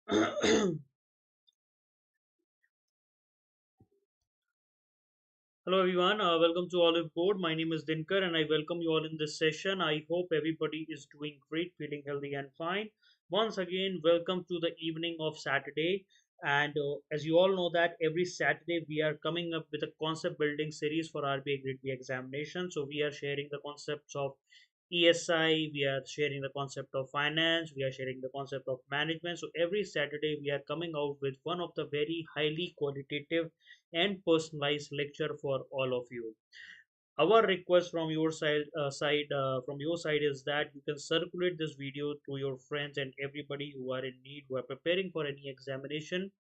Hello everyone, welcome to Oliveboard. My name is Dinkar and I welcome you all in this session. I hope everybody is doing great, feeling healthy and fine. Once again, welcome to the evening of Saturday. And as you all know that every Saturday we are coming up with a concept building series for RBI Grade B examination. So we are sharing the concepts of ESI, we are sharing the concept of finance, we are sharing the concept of management. So every Saturday we are coming out with one of the very highly qualitative and personalized lecture for all of you. Our request from your side is that you can circulate this video to your friends and everybody who are in need, who are preparing for any examination,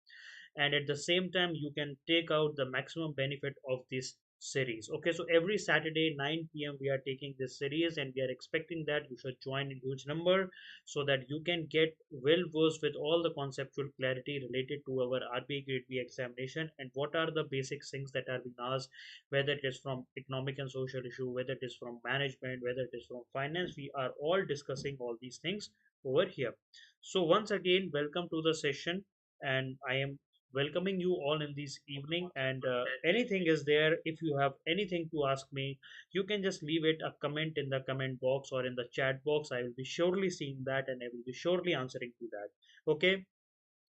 and at the same time you can take out the maximum benefit of this series. Okay, so every Saturday 9 p.m. we are taking this series and we are expecting that you should join in huge number so that you can get well versed with all the conceptual clarity related to our RBI grade B examination and what are the basic things that are being asked, whether it is from economic and social issue, whether it is from management, whether it is from finance. We are all discussing all these things over here. So once again, welcome to the session, and I am welcoming you all in this evening. And anything is there, if you have anything to ask me, you can just leave it a comment in the comment box or in the chat box. I will be surely seeing that and I will be surely answering to that. Okay,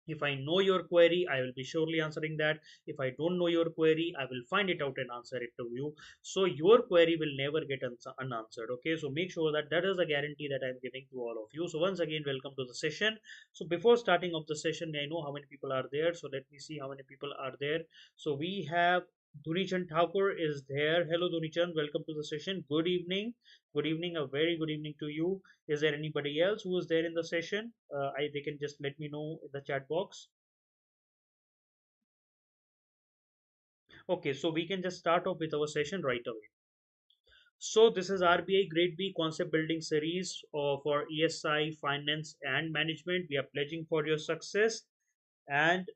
if I know your query, I will be surely answering that. If I don't know your query, I will find it out and answer it to you. So your query will never get unanswered. Okay, so make sure that that is a guarantee that I'm giving to all of you. So once again, welcome to the session. So before starting of the session, may I know how many people are there? So let me see how many people are there. So we have Dunichan Thakur is there. Hello Dunichan, welcome to the session. Good evening. Good evening. A very good evening to you. Is there anybody else who is there in the session? They can just let me know in the chat box. Okay, so we can just start off with our session right away. So this is RBI Grade B Concept Building Series for ESI, Finance and Management. We are pledging for your success, and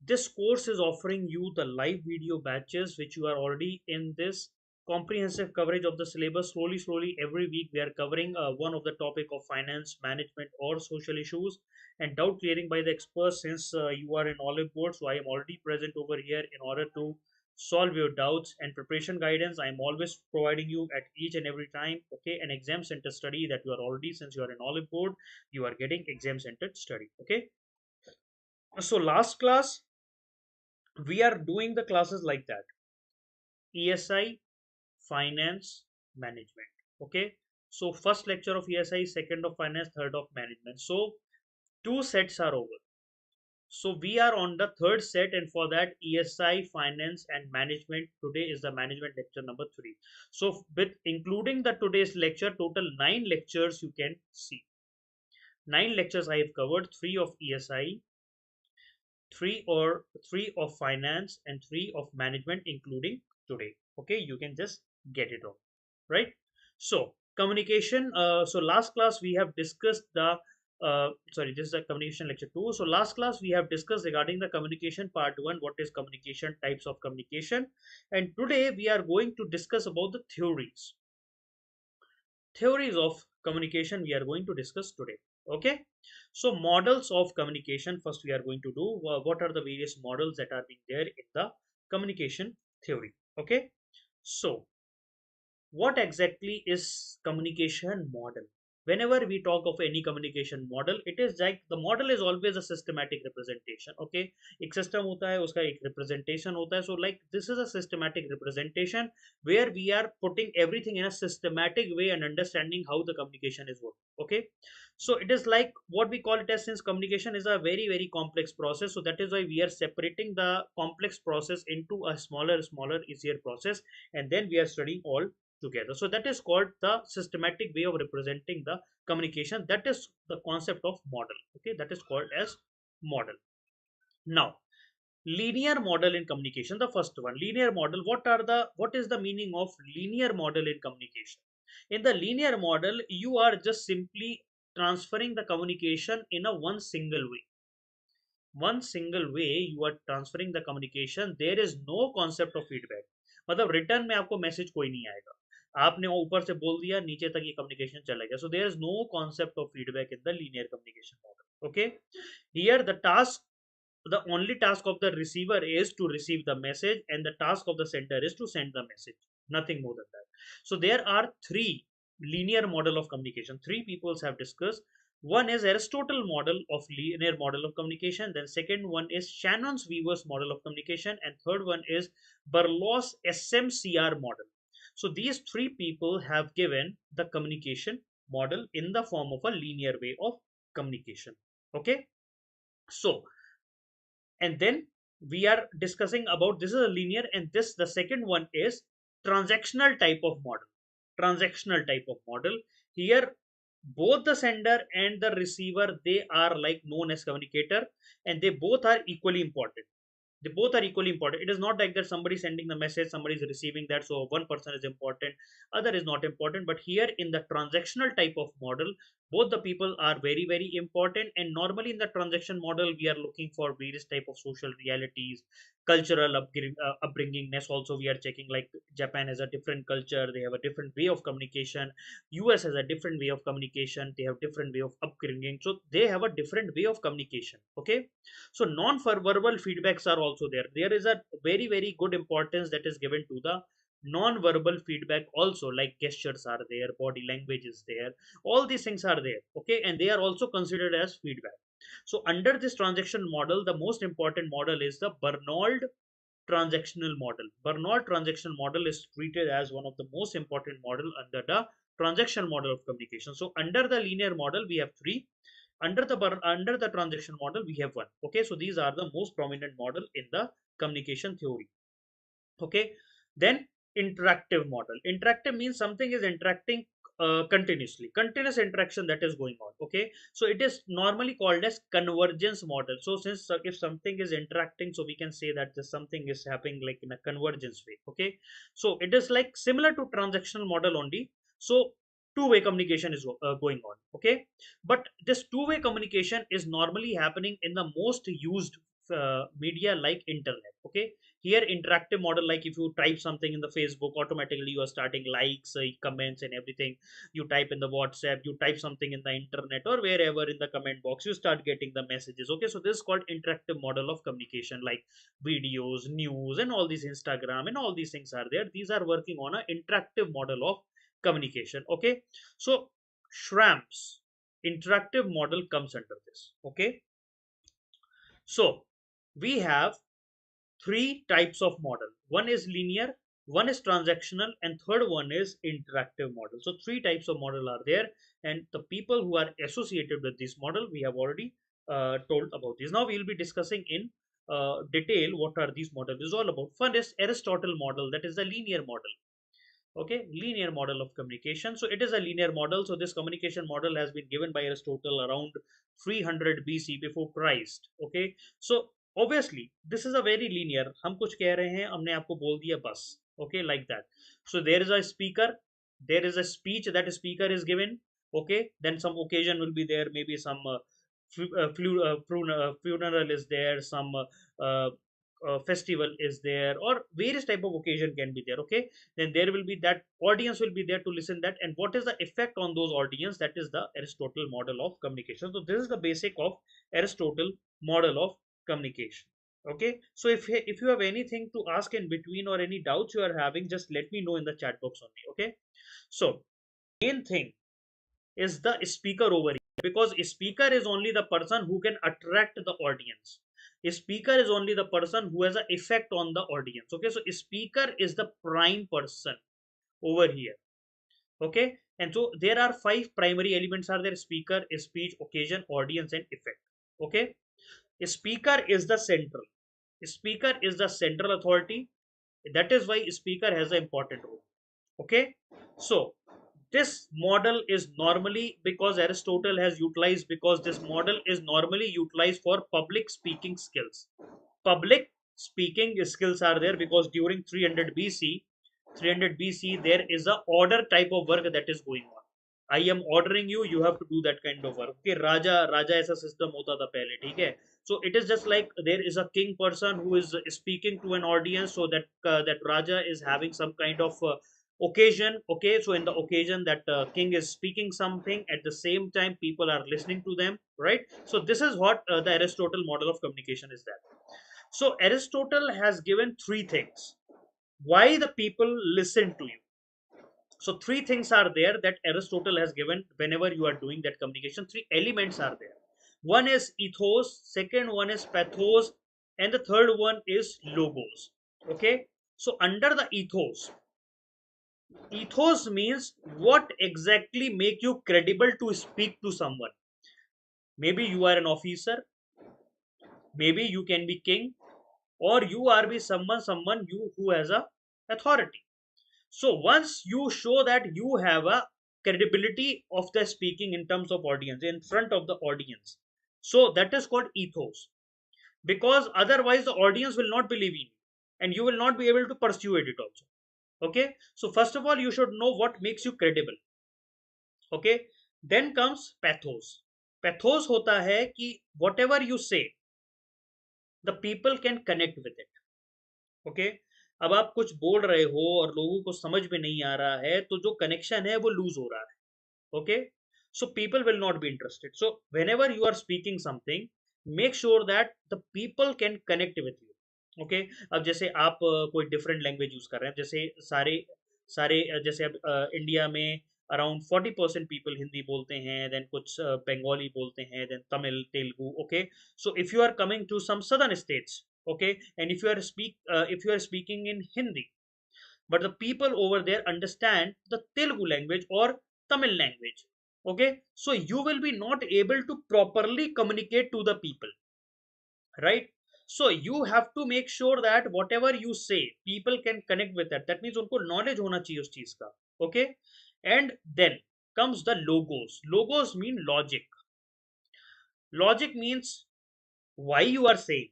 this course is offering you the live video batches which you are already in this comprehensive coverage of the syllabus. Slowly every week we are covering one of the topic of finance, management or social issues and doubt clearing by the experts. Since you are in Oliveboard, so I am already present over here in order to solve your doubts, and preparation guidance I am always providing you at each and every time. Okay, an exam center study that you are already, since you are in Oliveboard, you are getting exam centered study. Okay, so last class we are doing the classes like that: ESI, finance, management. Okay, so first lecture of ESI, second of finance, third of management. So two sets are over. So we are on the third set, and for that ESI, finance and management, today is the management lecture number 3. So with including the today's lecture, total 9 lectures you can see. 9 lectures I have covered: 3 of ESI, 3 of finance and 3 of management, including today. Okay, you can just get it on, right? So communication, so last class we have discussed the sorry, this is the communication lecture 2. So last class we have discussed regarding the communication part 1, what is communication, types of communication, and today we are going to discuss about the theories of communication we are going to discuss today. Okay, so models of communication, first we are going to do what are the various models that are being there in the communication theory. Okay, so what exactly is communication model? Whenever we talk of any communication model, it is like the model is always a systematic representation. Okay, एक system होता है, उसका एक representation होता है. So like this is a systematic representation where we are putting everything in a systematic way and understanding how the communication is working. Okay, so it is like what we call it as, since communication is a very complex process, so that is why we are separating the complex process into a smaller easier process, and then we are studying all together. So that is called the systematic way of representing the communication. That is the concept of model. Okay, that is called as model. Now, linear model in communication, the first one, linear model. What is the meaning of linear model in communication? In the linear model, you are just simply transferring the communication in a one single way you are transferring the communication. There is no concept of feedback. मतलब return में आपको message कोई नहीं आएगा, आपने ऊपर से बोल दिया नीचे तक ये कम्युनिकेशन चला गया. So there is no concept of feedback in the linear communication model. Okay, here the only task of the receiver is to receive the message, and the task of the sender is to send the message, nothing more than that. So there are three linear model of communication. Three peoples have discussed. One is Aristotle model of linear model of communication, then second one is Shannon's Weaver's model of communication, and third one is Berlow's SMCR model. So these three people have given the communication model in the form of a linear way of communication. Okay, so and then we are discussing about, this is a linear, and this the second one is transactional type of model. Transactional type of model. Here both the sender and the receiver, they are like known as communicator, and they both are equally important. They both are equally important. It is not like that somebody is sending the message, somebody is receiving that, so one person is important, other is not important. But here in the transactional type of model, both the people are very very important. And normally in the transaction model, we are looking for various type of social realities, cultural upbringingness. Also we are checking, like Japan has a different culture, they have a different way of communication. US has a different way of communication, they have different way of upbringing, so they have a different way of communication. Okay, so non-verbal feedbacks are also there. There is a very very good importance that is given to the non-verbal feedback also, like gestures are there, body language is there, all these things are there. Okay, and they are also considered as feedback. So under this transaction model, the most important model is the Bernold transactional model. Bernold transactional model is treated as one of the most important model under the transaction model of communication. So under the linear model we have three, under the transaction model we have one. Okay, so these are the most prominent model in the communication theory. Okay, then interactive model. Interactive means something is interacting continuously, continuous interaction that is going on. Okay, so it is normally called as convergence model. So since if something is interacting, so we can say that this something is happening like in a convergence way. Okay, so it is like similar to transactional model only. So two-way communication is going on. Okay, but this two-way communication is normally happening in the most used media like internet. Okay, here interactive model, like if you type something in the Facebook, automatically you are starting likes, comments and everything. You type in the WhatsApp, you type something in the internet or wherever in the comment box, you start getting the messages. Okay, so this is called interactive model of communication, like videos, news and all these, Instagram and all these things are there. These are working on an interactive model of communication. Okay, so Schramm's interactive model comes under this. Okay, so we have three types of model. One is linear, one is transactional, and third one is interactive model. So three types of model are there, and the people who are associated with this model, we have already told about this. Now we will be discussing in detail what are these models is all about. One is Aristotle model, that is the linear model. Okay, linear model of communication. So it is a linear model. So this communication model has been given by Aristotle around 300 BC before Christ. Okay, so obviously this is a very linear, हम कुछ कह रहे हैं हमने आपको बोल दिया बस. Okay, like that. So there is a speaker, there is a speech that a speaker is given. Okay, then some occasion will be there, maybe some funeral is there, some festival is there, or various type of occasion can be there. Okay, then there will be that audience will be there to listen that, and what is the effect on those audience, that is the Aristotle model of communication. So this is the basic of Aristotle model of communication. Okay, so if you have anything to ask in between or any doubts you are having, just let me know in the chat box only. Okay, so main thing is the speaker over here, because a speaker is only the person who can attract the audience. A speaker is only the person who has an effect on the audience. Okay, so a speaker is the prime person over here. Okay, and so there are five primary elements are there: speaker, speech, occasion, audience and effect. Okay, a speaker is the central, speaker is the central authority. That is why speaker has an important role. Okay, so this model is normally, because Aristotle has utilized, because this model is normally utilized for public speaking skills. Public speaking skills are there because during 300 BC, 300 BC there is a order type of work that is going on. I am ordering you, you have to do that kind of work. Okay, राजा ऐसा system होता था पहले, ठीक है. So it is just like there is a king person who is speaking to an audience, so that that Raja is having some kind of occasion. Okay, so in the occasion that king is speaking something, at the same time people are listening to them, right? So this is what the Aristotle model of communication is that. So Aristotle has given three things why the people listen to you. So three things are there that Aristotle has given whenever you are doing that communication. Three elements are there. One is ethos, second one is pathos, and the third one is logos. Okay. So under the ethos means what exactly make you credible to speak to someone. Maybe you are an officer, maybe you can be king, or you are be someone you who has a authority. So once you show that you have a credibility of the speaking in terms of audience, in front of the audience, so that is called ethos. Because otherwise the audience will not believe in you, and you will not be able to pursue it also. Okay. So first of all you should know what makes you credible. Okay. Then comes pathos. Pathos hota hai कि whatever you say, the people can connect with it. Okay. अब आप कुछ बोल रहे हो और लोगों को समझ में नहीं आ रहा है, तो जो कनेक्शन है वो लूज हो रहा है. Okay. So people will not be interested. So whenever you are speaking something, make sure that the people can connect with you. Okay. अब जैसे आप कोई डिफरेंट लैंग्वेज यूज कर रहे हैं, जैसे सारे सारे जैसे अब इंडिया में अराउंड 40% पीपल हिंदी बोलते हैं, देन कुछ बंगाली बोलते हैं, then Tamil, Telugu. Okay. So if you are coming to some southern states, okay, and if you are speaking in Hindi, but the people over there understand the Telugu language or Tamil language, okay, so you will be not able to properly communicate to the people, right? So you have to make sure that whatever you say people can connect with that. That means उनको knowledge होना चाहिए उस चीज का. Okay. And then comes the logos. Logos mean logic. Logic means why you are saying.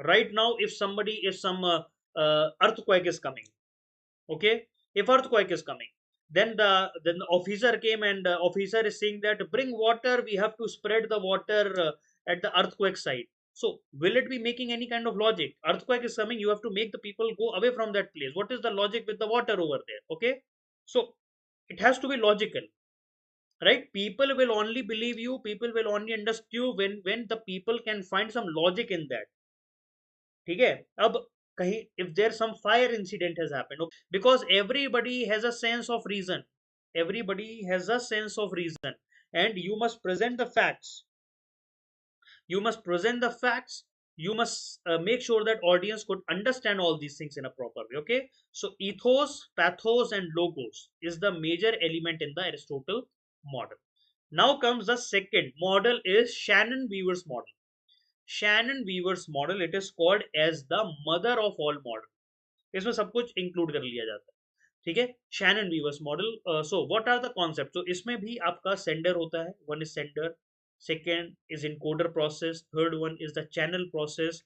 Right now if some earthquake is coming, okay, if earthquake is coming, then the officer came, and officer is saying that bring water, we have to spread the water at the earthquake site. So will it be making any kind of logic? Earthquake is coming, you have to make the people go away from that place. What is the logic with the water over there? Okay. So it has to be logical, right? People will only believe you, people will only understand you when the people can find some logic in that. ठीक है. अब कहीं if there some fire incident has happened, okay, because everybody has a sense of reason, everybody has a sense of reason, and you must present the facts, you must present the facts, you must make sure that audience could understand all these things in a proper way. Okay. So ethos, pathos, and logos is the major element in the Aristotle model. Now comes the second model, is Shannon Weaver's model. Shannon Weaver's model, it is called as the mother of all model. इसमें सब कुछ include कर लिया जाता है. ठीक है. Shannon Weaver's model. So what are the concepts? तो इसमें भी आपका sender होता है. One is sender, second is encoder process, third one is the channel process,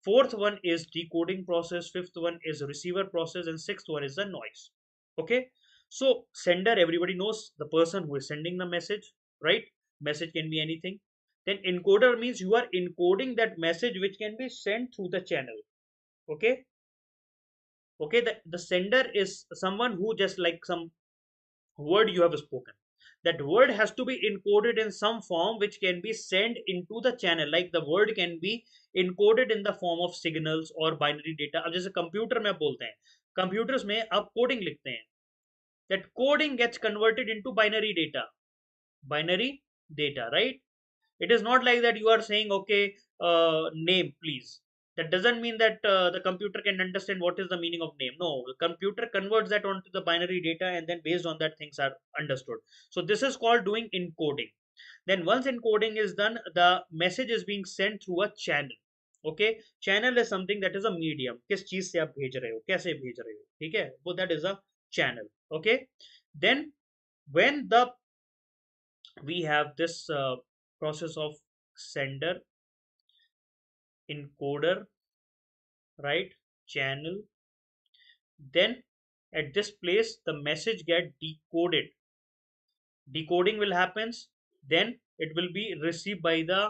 fourth one is decoding process, fifth one is receiver process, and sixth one is the noise. Okay. So sender, everybody knows, the person who is sending the message, right? Message can be anything. Then encoder means you are encoding that message which can be sent through the channel. Okay. Okay. The sender is someone who just like some word you have spoken, that word has to be encoded in some form which can be sent into the channel. Like the word can be encoded in the form of signals or binary data. अब जैसे computer में आप बोलते हैं, computers में आप coding लिखते हैं, that coding gets converted into binary data, right? It is not like that you are saying okay, name please. That doesn't mean that the computer can understand what is the meaning of name. No, the computer converts that onto the binary data, and then based on that things are understood. So this is called doing encoding. Then once encoding is done, the message is being sent through a channel. Okay. Channel is something that is a medium. किस चीज से आप भेज रहे हो, कैसे भेज रहे हो, ठीक है, वो that is a channel. Okay. Then when the we have this process of sender, encoder, right, channel, then at this place the message get decoded, decoding will happens, then it will be received by the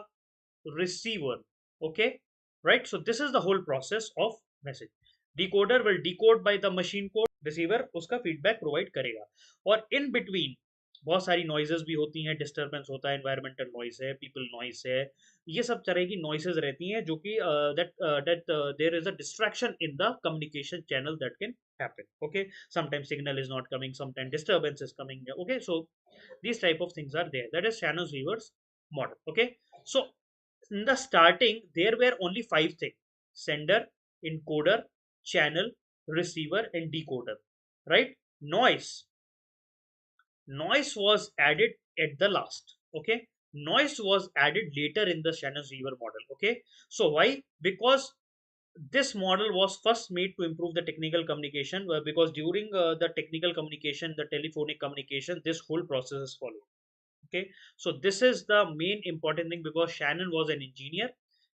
receiver. Okay. Right. So this is the whole process of message. Decoder will decode by the machine code, receiver उसका feedback provide करेगा। और in between बहुत सारी noises भी होती हैं, disturbance होता है, एनवायरमेंटल नॉइस है, पीपल नॉइस है, ये सब तरह की नॉइसेस रहती हैं जो कि that there is a distraction in the communication channel that can happen. Okay, sometimes signal is not coming, sometimes disturbance is coming. Okay, so these type of things are there. That is Shannons River's model. Okay, so in the starting there were only five things: sender, encoder, channel, receiver, and decoder, right? Noise was added at the last. Okay, noise was added later in the Shannons River model. Okay, so why? Because this model was first made to improve the technical communication, because during the technical communication, the telephonic communication, this whole process is followed. Okay, so this is the main important thing, because Shannon was an engineer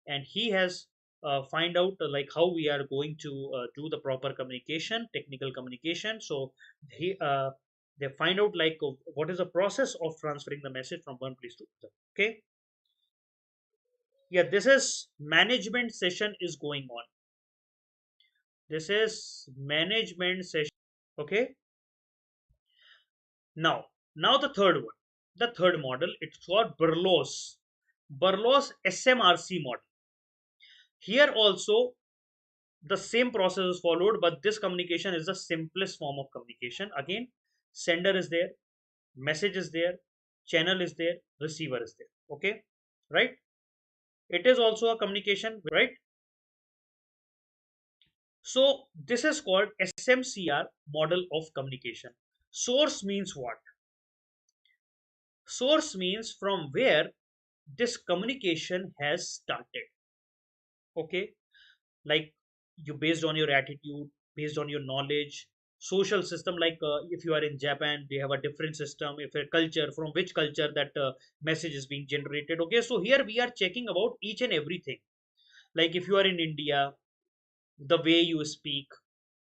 and he has find out like how we are going to do the proper communication, technical communication. So he they find out like what is the process of transferring the message from one place to another. Okay, yeah, this is management session is going on. This is management session. Okay, now the third one, the third model, it's called Berlow's SMRC model. Here also the same process is followed, but this communication is the simplest form of communication. Again, sender is there, message is there, channel is there, receiver is there. Okay, right? It is also a communication, right? So this is called SMCR model of communication. Source means what? Source means from where this communication has started. Okay, like you based on your attitude, based on your knowledge, social system, like if you are in Japan, they have a different system, if a culture, from which culture that message is being generated. Okay, so here we are checking about each and everything. Like if you are in India, the way you speak,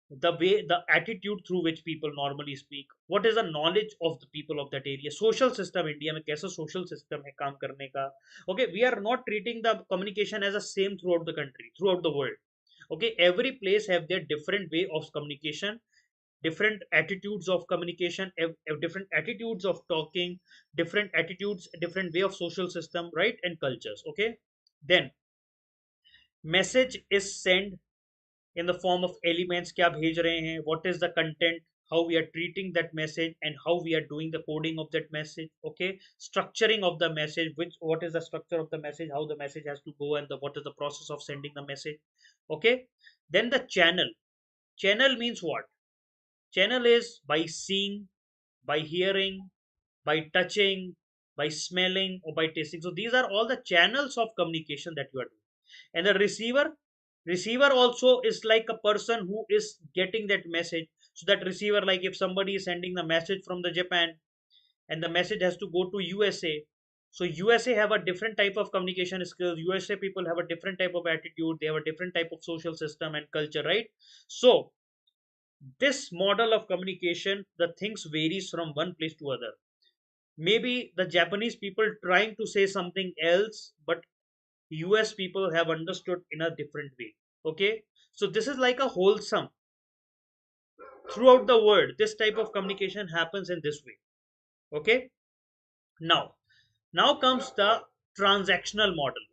the way, the attitude through which people normally speak, what is the knowledge of the people of that area, social system, India में कैसा social system है काम करने का. Okay, we are not treating the communication as the same throughout the country, throughout the world. Okay, every place have their different way of communication, different attitudes of communication, different attitudes of talking, different attitudes, different way of social system, right, and cultures. Okay, then message is sent in the form of elements, क्या भेज रहे हैं, what is the content, how we are treating that message, and how we are doing the coding of that message. Okay, structuring of the message, which what is the structure of the message, how the message has to go, and the what is the process of sending the message. Okay, then the channel means what? Channel is by seeing, by hearing, by touching, by smelling, or by tasting. So these are all the channels of communication that you are doing. And the receiver also is like a person who is getting that message. So that receiver, like if somebody is sending the message from the Japan and the message has to go to USA. So USA have a different type of communication skills. USA people have a different type of attitude. They have a different type of social system and culture, right? So this model of communication, the things varies from one place to other. Maybe the Japanese people trying to say something else, but US people have understood in a different way. Okay, so this is like a wholesome throughout the world. This type of communication happens in this way. Okay, now comes the transactional model.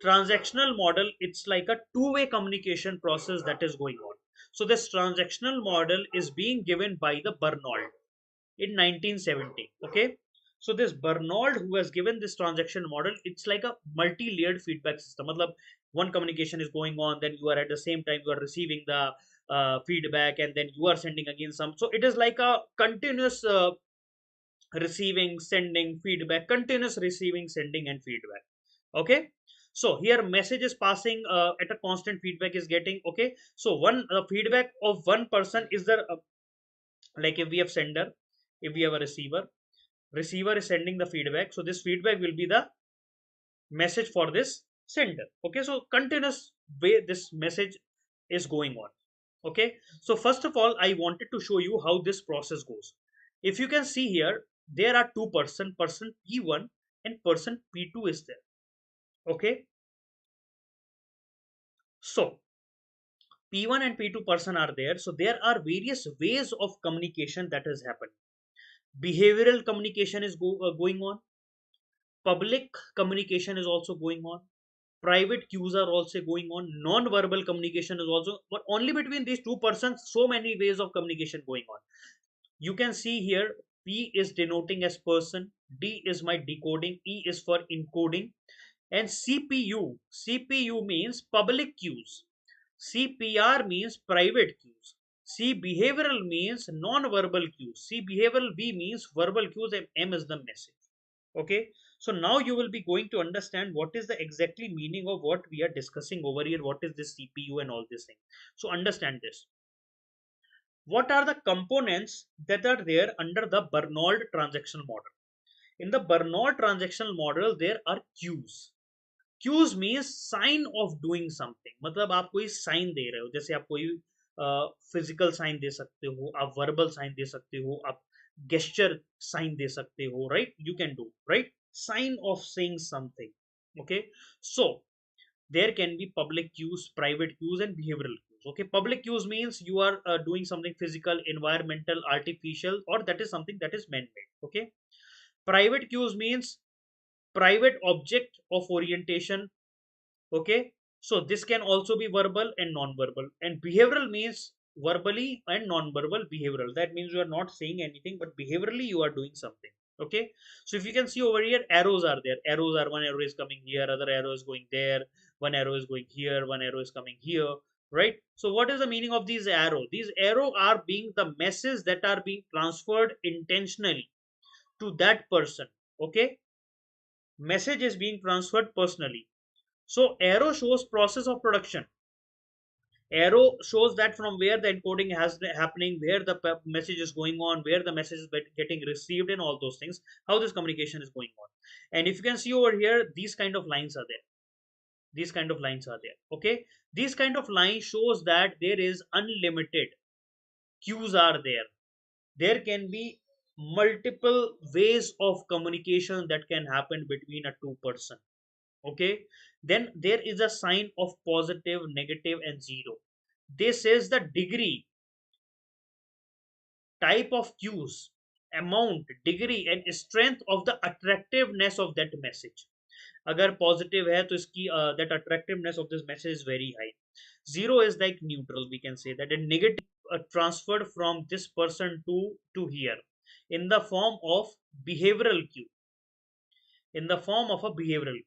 Transactional model, it's like a two-way communication process that is going on. So this transactional model is being given by the Bernold in 1970. Okay, so this Bernold, who has given this transaction model, it's like a multi-layered feedback system. Matlab, one communication is going on, then you are at the same time you are receiving the feedback, and then you are sending again some. So it is like a continuous receiving, sending, feedback, continuous receiving, sending, and feedback. Okay, so here message is passing at a constant, feedback is getting. Okay, so one feedback of one person is the like if we have sender, if we have a receiver is sending the feedback, so this feedback will be the message for this sender. Okay, so continuous way this message is going on. Okay, so first of all I wanted to show you how this process goes. If you can see here, there are two person P1 and person P2 is there. Okay, so P1 and P2 person are there. So there are various ways of communication that has happened. Behavioral communication is going on. Public communication is also going on. Private cues are also going on. Non-verbal communication is also, but only between these two persons, so many ways of communication going on. You can see here P is denoting as person, D is my decoding, E is for encoding, and CPU means public cues, CPR means private cues, C behavioral means non-verbal cues, C behavioral, B means verbal cues, and M is the message. Okay, so now you will be going to understand what is the exactly meaning of what we are discussing over here, what is this CPU and all this thing. So understand this. What are the components that are there under the Bernold transactional model? In the Bernold transactional model, there are cues. Cues means sign of doing something. मतलब आप कोई sign दे रहे हो, जैसे आप कोई physical sign दे सकते हो, आप verbal sign दे सकते हो, आप gesture sign दे सकते हो, right? You can do, right? Sign of saying something. Okay, so there can be public cues, private cues, and behavioral cues. Okay, public cues means you are doing something physical, environmental, artificial, or that is something that is man-made. Okay, private cues means private object of orientation. Okay, so this can also be verbal and non-verbal, and behavioral means verbally and non-verbal behavioral. That means you are not saying anything, but behaviorally you are doing something. Okay, so if you can see over here, arrows are there. Arrows are, one arrow is coming here, other arrow is going there, one arrow is going here, one arrow is coming here, right? So what is the meaning of these arrow? These arrow are being the messages that are being transferred intentionally to that person. Okay, message is being transferred personally. So arrow shows process of production. Arrow shows that from where the encoding has happening, where the message is going on, where the message is getting received, and all those things, how this communication is going on. And if you can see over here, these kind of lines are there. These kind of lines are there. Okay, these kind of line shows that there is unlimited cues are there. There can be multiple ways of communication that can happen between a two person. Okay, then there is a sign of positive, negative, and zero. This is the degree, type of cues, amount, degree, and strength of the attractiveness of that message. अगर positive है तो इसकी that attractiveness of this message is very high. Zero is like neutral, we can say that. And negative transferred from this person to here in the form of behavioral cue, in the form of a behavioral cue.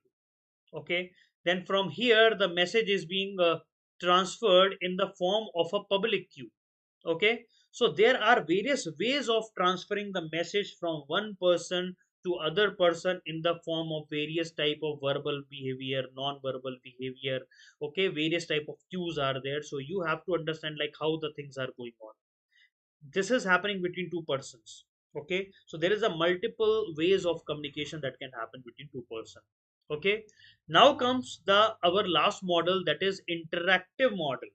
Okay, then from here the message is being transferred in the form of a public queue. Okay, so there are various ways of transferring the message from one person to other person in the form of various type of verbal behavior, non-verbal behavior. Okay, various type of cues are there, so you have to understand like how the things are going on. This is happening between two persons. Okay, so there is a multiple ways of communication that can happen between two persons. Okay, now comes the our last model, that is interactive model,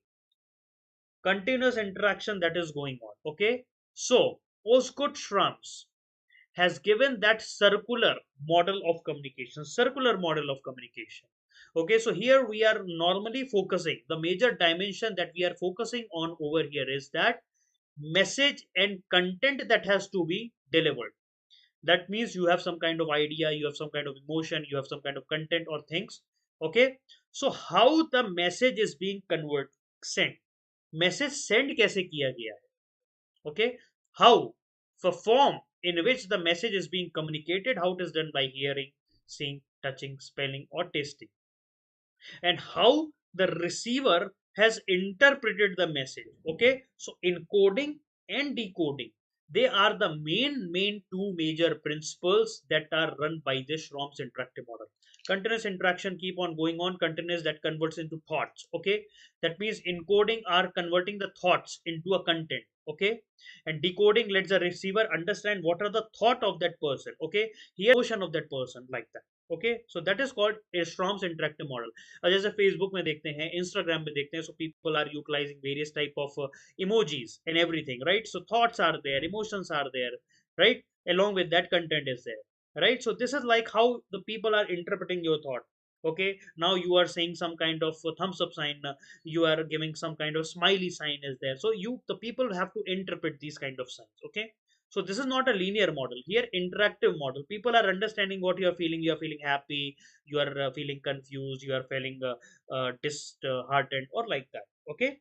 continuous interaction that is going on. Okay, so Osgood Schramm's has given that circular model of communication. Okay, so here we are normally focusing, the major dimension that we are focusing on over here is that message and content that has to be delivered. That means you have some kind of idea, you have some kind of emotion, you have some kind of content or things. Okay, so how the message is being converted, sent, message send कैसे किया गया है. Okay, how, the form in which the message is being communicated, how it is done by hearing, seeing, touching, spelling, or tasting, and how the receiver has interpreted the message. Okay, so encoding and decoding, they are the main two major principles that are run by this Schramm's interactive model. Continuous interaction keep on going on, continuous that converts into thoughts. Okay, that means encoding are converting the thoughts into a content. Okay, and decoding lets the receiver understand what are the thought of that person. Okay, here emotion of that person, like that. Okay, so that is called a Schramm's interactive model. जैसे Facebook में देखते हैं, Instagram में देखते हैं, so people are utilizing various type of emojis and everything, right? So thoughts are there, emotions are there, right? Along with that content is there, right? So this is like how the people are interpreting your thought. Okay, now you are saying some kind of thumbs up sign, you are giving some kind of smiley sign is there, so you the people have to interpret these kind of signs. Okay, so this is not a linear model here, interactive model. People are understanding what you are feeling. You are feeling happy, you are feeling confused, you are feeling disheartened or like that. Okay,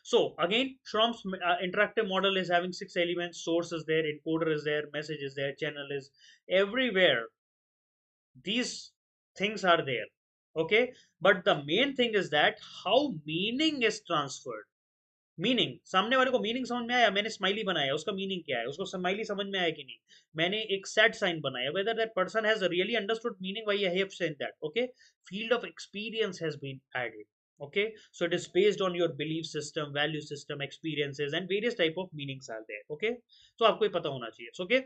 so again, Schromm's interactive model is having 6 elements: source is there, encoder is there, message is there, channel is everywhere. These things are there. Okay, but the main thing is that how meaning is transferred. Meaning, सामने वाले को meaning समझ में आया, मैंने smiley बनाया, उसका meaning क्या है, उसको स्माइली समझ में आया कि नहीं, मैंने एक सैड साइन बनाया, whether that person has really understood meaning why I have said that. Okay, field of experience has been added. Okay, so it is based on your belief system, value system, experiences and various type of meanings are there. Okay, so आपको ये पता होना चाहिए. So, okay,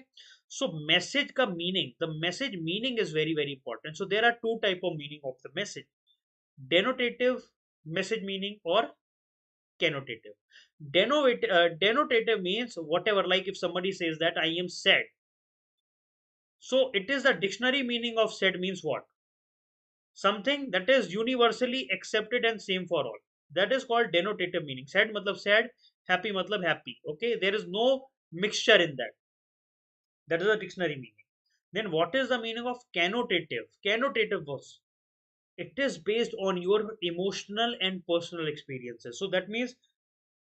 so message का meaning, the message meaning is very very important. So there are two type of meaning of the message: denotative message meaning or connotative. Denotative means whatever, like if somebody says that I am sad, so it is the dictionary meaning of sad means what? Something that is universally accepted and same for all. That is called denotative meaning. Sad matlab sad, happy matlab happy. Okay, there is no mixture in that. That is a dictionary meaning. Then what is the meaning of connotative? Connotative was, it is based on your emotional and personal experiences. So that means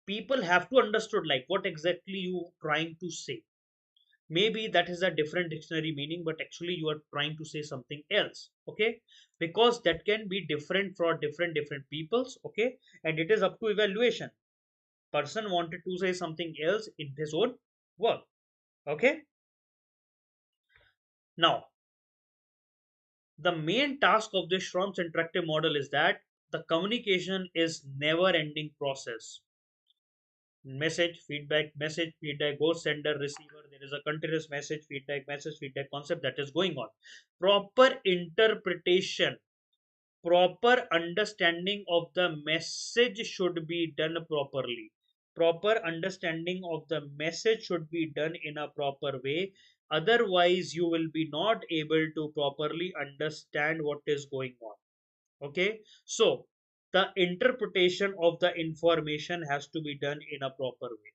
people have to understood like what exactly you trying to say. Maybe that is a different dictionary meaning, but actually you are trying to say something else. Okay, because that can be different for different peoples. Okay, and it is up to evaluation. Person wanted to say something else in his own work. Okay, now the main task of this Schromm's interactive model is that the communication is never ending process. Message feedback, both sender receiver, there is a continuous message feedback concept that is going on. Proper interpretation, proper understanding of the message should be done properly. Proper understanding of the message should be done in a proper way, otherwise you will be not able to properly understand what is going on. Okay, so the interpretation of the information has to be done in a proper way.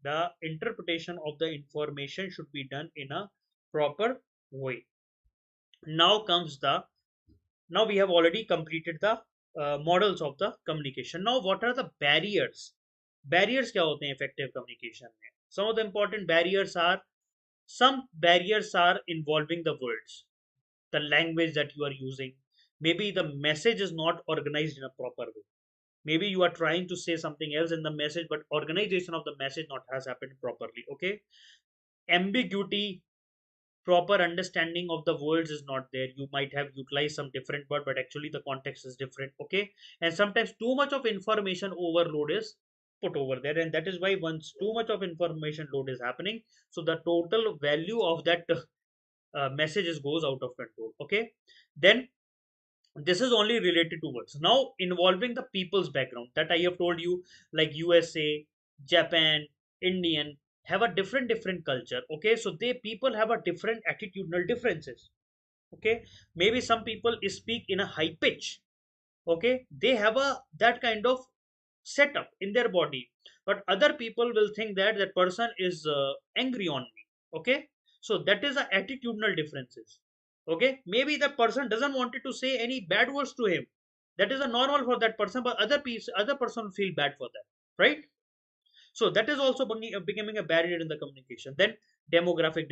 The interpretation of the information should be done in a proper way. Now comes the, now we have already completed the models of the communication. Now what are the barriers? Barriers क्या होते हैं effective communication में? Some of the important barriers are, some barriers are involving the words, the language that you are using. Maybe the message is not organized in a proper way. Maybe you are trying to say something else in the message, but organization of the message not has happened properly. Okay, ambiguity, proper understanding of the words is not there. You might have utilized some different word, but actually the context is different. Okay, and sometimes too much of information overload is put over there, and that is why once too much of information load is happening, so the total value of that messages goes out of control. Okay, then this is only related to words. Now involving the people's background that I have told you, like USA, Japan, Indian have a different culture. Okay, so they people have a different attitudinal differences. Okay, maybe some people speak in a high pitch. Okay, they have a that kind of setup in their body, but other people will think that that person is angry on me. Okay, so that is a attitudinal differences. Okay, maybe that person doesn't wanted to say any bad words to him, that is a normal for that person, but other person feel bad for that, right? So that is also becoming a barrier in the communication. Then demographic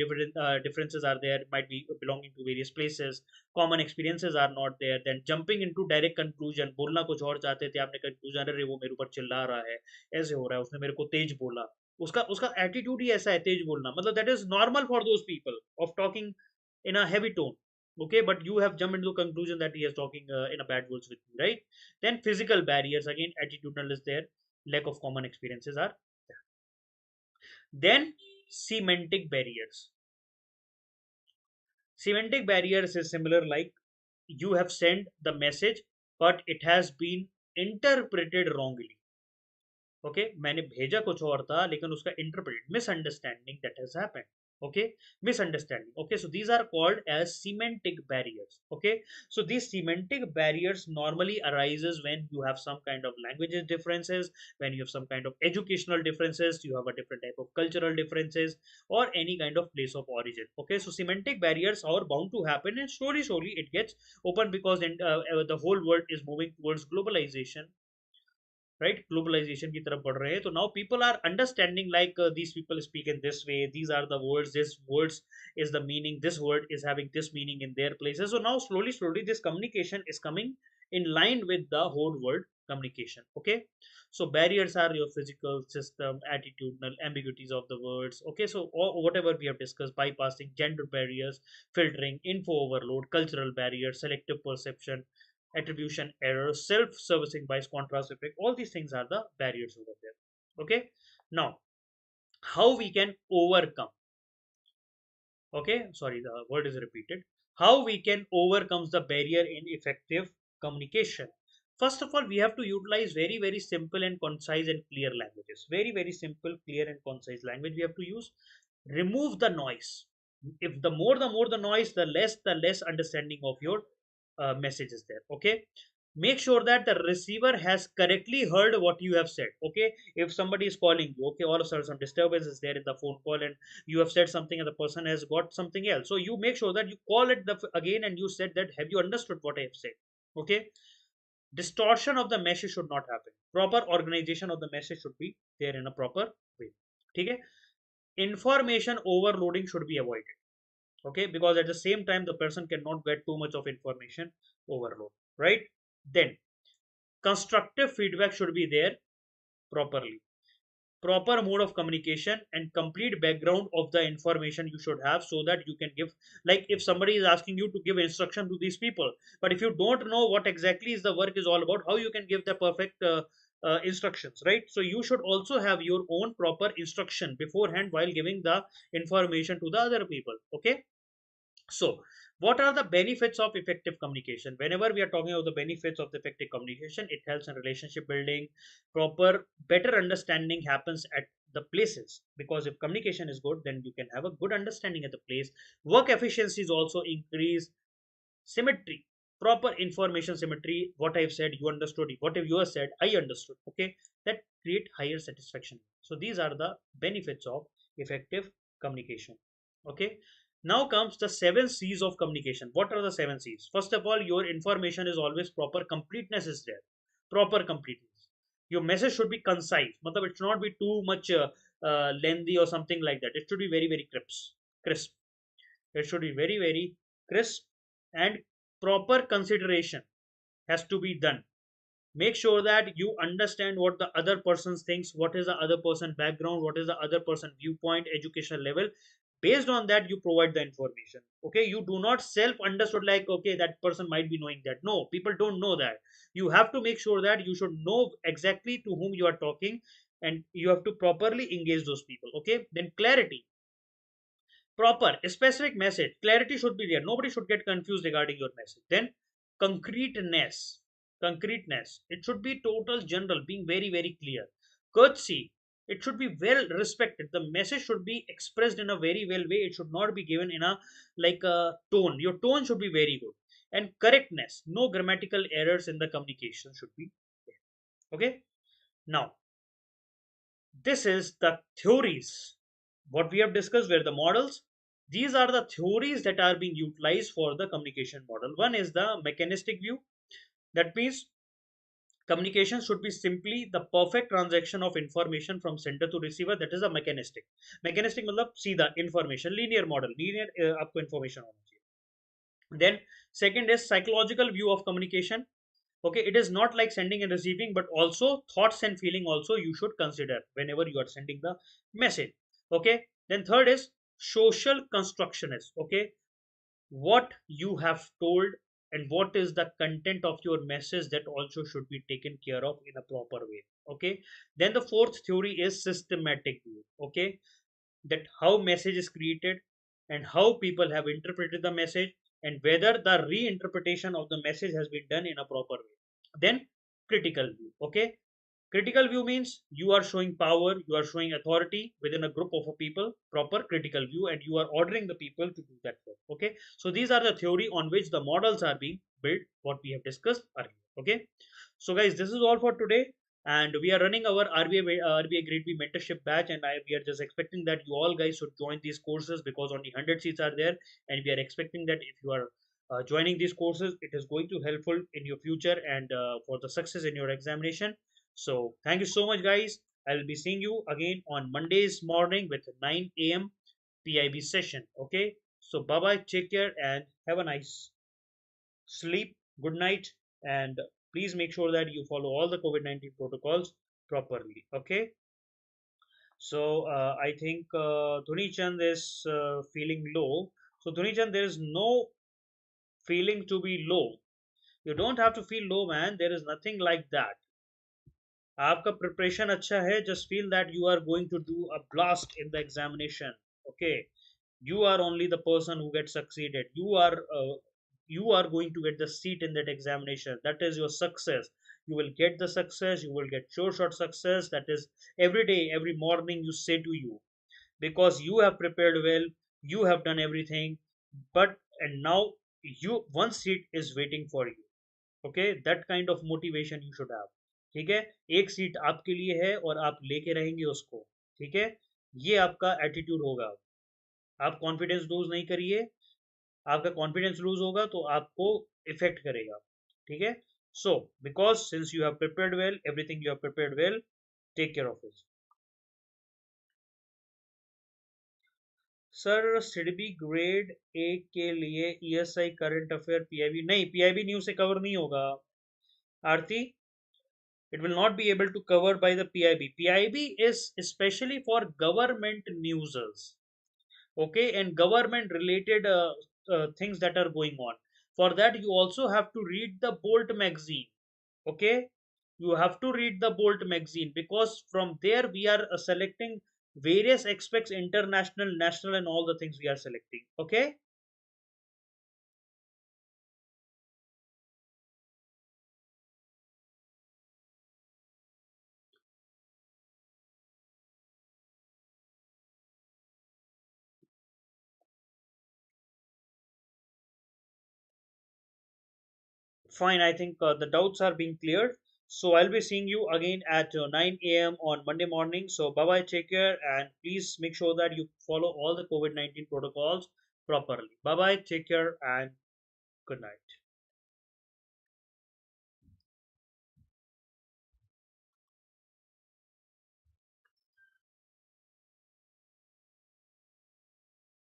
differences are there, might be belonging to various places, common experiences are not there. Then jumping into direct conclusion, बोलना कुछ और चाहते थे, आपने conclusion, अरे वो मेरे ऊपर चिल्ला रहा है, ऐसे हो रहा है, उसने मेरे को तेज बोला, उसका उसका एटीट्यूड ही ऐसा है, तेज बोलना मतलब that is normal for those people of talking in a heavy tone. Okay, but you have jumped into conclusion that he is talking in a bad words with you, right? Then physical barriers, again attitudinal is there, lack of common experiences are. Then semantic barriers. Semantic barriers is similar, like you have sent the message but it has been interpreted wrongly. Okay, मैंने भेजा कुछ और था लेकिन उसका interpreted misunderstanding that has happened. Okay, misunderstanding. Okay, so these are called as semantic barriers. Okay, so these semantic barriers normally arises when you have some kind of languages differences, when you have some kind of educational differences, you have a different type of cultural differences, or any kind of place of origin. Okay, so semantic barriers are bound to happen, and slowly it gets open because the whole world is moving towards globalization, right? Globalization की तरफ बढ़ रहे हैं. So now people are understanding like these people speak in this way, these are the words, this words is the meaning, this word is having this meaning in their places. So now slowly this communication is coming in line with the whole world communication. Okay, so barriers are your physical system, attitudinal ambiguities of the words. Okay, so whatever we have discussed, bypassing gender barriers, filtering, info overload, cultural barriers, selective perception, attribution errors, self-servicing bias, contrast effect, all these things are the barriers over there. Okay, now how we can overcome, okay, sorry, the word is repeated, how we can overcome the barrier in effective communication. First of all, we have to utilize very simple and concise and clear languages. Very simple, clear and concise language we have to use. Remove the noise. If the more the noise, the less understanding of your message is there. Okay, make sure that the receiver has correctly heard what you have said. Okay, if somebody is calling you, okay, all of a sudden some disturbance is there in the phone call and you have said something and the person has got something else, so you make sure that you call it again and you said that have you understood what I have said. Okay, distortion of the message should not happen. Proper organization of the message should be there in a proper way. Okay, information overloading should be avoided. Okay, because at the same time the person cannot get too much of information overload, right? Then constructive feedback should be there properly. Proper mode of communication and complete background of the information you should have, so that you can give, like if somebody is asking you to give instruction to these people, but if you don't know what exactly is the work is all about, how you can give the perfect instructions, right? So you should also have your own proper instruction beforehand while giving the information to the other people. Okay, so, what are the benefits of effective communication? Whenever we are talking about the benefits of the effective communication, it helps in relationship building. Proper, better understanding happens at the places, because if communication is good, then you can have a good understanding at the place. Work efficiency is also increased. Symmetry, proper information symmetry. What I've said, you understood. Whatever you have said, I understood. Okay, that create higher satisfaction. So these are the benefits of effective communication. Okay, now comes the 7 C's of communication. What are the 7 C's? First of all, your information is always proper. Completeness is there. Proper completeness. Your message should be concise. Matlab, it should not be too much lengthy or something like that. It should be very crisp. Crisp. It should be very crisp, and proper consideration has to be done. Make sure that you understand what the other person thinks, what is the other person background, what is the other person viewpoint, educational level. Based on that, you provide the information. Okay, you do not self understood like okay that person might be knowing that. No, people don't know that. You have to make sure that you should know exactly to whom you are talking, and you have to properly engage those people. Okay, then clarity, proper specific message, clarity should be there, nobody should get confused regarding your message. Then concreteness, concreteness, it should be total general, being very clear. Courtesy, it should be well respected, the message should be expressed in a very well way, it should not be given in a like a tone, your tone should be very good. And correctness, no grammatical errors in the communication should be there. Okay, now this is the theories. What we have discussed were the models. These are the theories that are being utilized for the communication model. One is the mechanistic view. That means communication should be simply the perfect transaction of information from sender to receiver. That is a mechanistic. Mechanistic मतलब सीधा information, linear model, linear आपको information होना चाहिए. Then second is psychological view of communication. Okay, it is not like sending and receiving, but also thoughts and feeling also you should consider whenever you are sending the message. Okay, then third is social constructionist. Okay, what you have told and what is the content of your message, that also should be taken care of in a proper way. Okay, then the fourth theory is systematic view. Okay, that how message is created and how people have interpreted the message, and whether the reinterpretation of the message has been done in a proper way. Then critical view. Okay, Critical view means you are showing power, you are showing authority within a group of a people, proper critical view, and you are ordering the people to do that work. Okay, so these are the theory on which the models are being built, what we have discussed earlier. Okay, so guys, this is all for today, and we are running our RBI Grade B mentorship batch, and we are just expecting that you all guys should join these courses, because only 100 seats are there, and we are expecting that if you are joining these courses, it is going to helpful in your future and for the success in your examination. So thank you so much, guys. I'll be seeing you again on Monday's morning with 9 a.m. PIB session. Okay. So bye bye. Take care and have a nice sleep. Good night. And please make sure that you follow all the COVID-19 protocols properly. Okay. So I think Dhuni Chand is feeling low. So Dhuni Chand, there is no feeling to be low. You don't have to feel low, man. There is nothing like that. आपका preparation अच्छा है, just feel that you are going to do a blast in the examination. Okay, you are only the person who gets succeeded. You are going to get the seat in that examination. That is your success. You will get the success, you will get sure shot success. That is every day, every morning you say to you, because you have prepared well, you have done everything. But and now you, one seat is waiting for you. Okay, that kind of motivation you should have. ठीक है, एक seat आपके लिए है और आप लेके रहेंगे उसको. ठीक है, ये आपका एटीट्यूड होगा. आप कॉन्फिडेंस लूज नहीं करिए. आपका कॉन्फिडेंस लूज होगा तो आपको इफेक्ट करेगा. ठीक है, so because since you have prepared well, everything you have prepared well, take care of it. Sir SIDBI grade A के लिए ईएसआई करंट अफेयर पीआईबी नहीं, पीआईबी न्यूज से कवर नहीं होगा आरती. It will not be able to cover by the PIB. PIB is especially for government newses, okay, and government related things that are going on. For that, you also have to read the Bolt magazine, okay. You have to read the Bolt magazine, because from there we are selecting various aspects, international, national, and all the things we are selecting, okay. Fine, I think the doubts are being cleared. So I'll be seeing you again at 9 a.m. on Monday morning. So bye bye, take care, and please make sure that you follow all the COVID-19 protocols properly. Bye bye, take care, and good night.